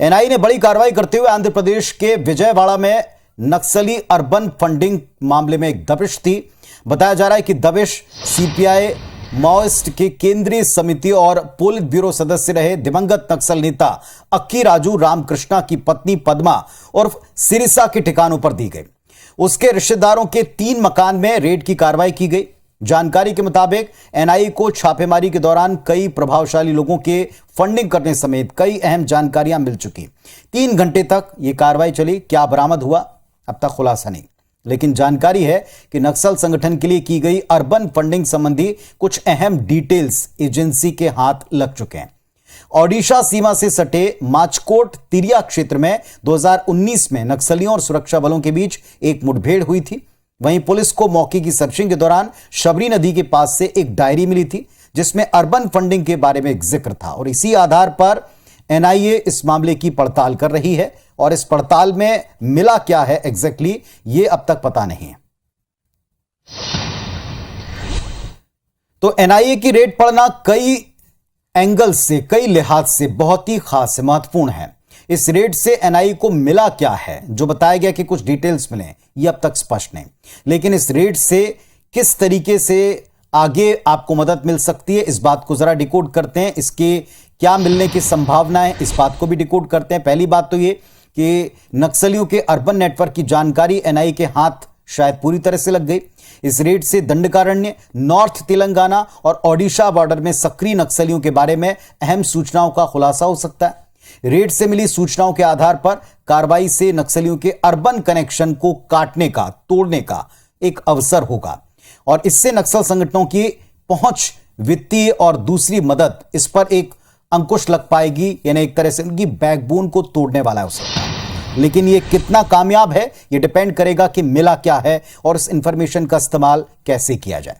NIA ने बड़ी कार्रवाई करते हुए आंध्र प्रदेश के विजयवाड़ा में नक्सली अर्बन फंडिंग मामले में एक दबिश थी। बताया जा रहा है कि दबिश सीपीआई माओइस्ट के केंद्रीय समिति और पोलित ब्यूरो सदस्य रहे दिवंगत नक्सल नेता अक्की राजू रामकृष्णा की पत्नी पद्मा उर्फ सिरिसा के ठिकानों पर दी गई। उसके रिश्तेदारों के 3 मकान में रेड की कार्रवाई की गई। जानकारी के मुताबिक एनआईए को छापेमारी के दौरान कई प्रभावशाली लोगों के फंडिंग करने समेत कई अहम जानकारियां मिल चुकी। 3 घंटे तक यह कार्रवाई चली। क्या बरामद हुआ अब तक खुलासा नहीं, लेकिन जानकारी है कि नक्सल संगठन के लिए की गई अर्बन फंडिंग संबंधी कुछ अहम डिटेल्स एजेंसी के हाथ लग चुके हैं। ओडिशा सीमा से सटे माचकोट तिरिया क्षेत्र में 2019 में नक्सलियों और सुरक्षा बलों के बीच एक मुठभेड़ हुई थी। वहीं पुलिस को मौके की सर्चिंग के दौरान शबरी नदी के पास से एक डायरी मिली थी जिसमें अर्बन फंडिंग के बारे में एक जिक्र था और इसी आधार पर एनआईए इस मामले की पड़ताल कर रही है और इस पड़ताल में मिला क्या है एग्जैक्टली ये अब तक पता नहीं है। तो एनआईए की रेड पड़ना कई एंगल से, कई लिहाज से बहुत ही खास है, महत्वपूर्ण है। इस रेड से एनआईए को मिला क्या है, जो बताया गया कि कुछ डिटेल्स मिले, ये अब तक स्पष्ट नहीं, लेकिन इस रेड से किस तरीके से आगे आपको मदद मिल सकती है, इस बात को जरा डिकोड करते हैं। इसके क्या मिलने की संभावना है, इस बात को भी डिकोड करते हैं। पहली बात तो ये कि नक्सलियों के अर्बन नेटवर्क की जानकारी एनआईए के हाथ शायद पूरी तरह से लग गई। इस रेड से दंडकारण्य, नॉर्थ तेलंगाना और ओडिशा बॉर्डर में सक्रिय नक्सलियों के बारे में अहम सूचनाओं का खुलासा हो सकता है। रेड से मिली सूचनाओं के आधार पर कार्रवाई से नक्सलियों के अर्बन कनेक्शन को काटने का, तोड़ने का एक अवसर होगा और इससे नक्सल संगठनों की पहुंच, वित्तीय और दूसरी मदद, इस पर एक अंकुश लग पाएगी, यानी एक तरह से उनकी बैकबोन को तोड़ने वाला हो सकता है। लेकिन ये कितना कामयाब है, ये डिपेंड करेगा कि मिला क्या है और इस इंफॉर्मेशन का इस्तेमाल कैसे किया जाए।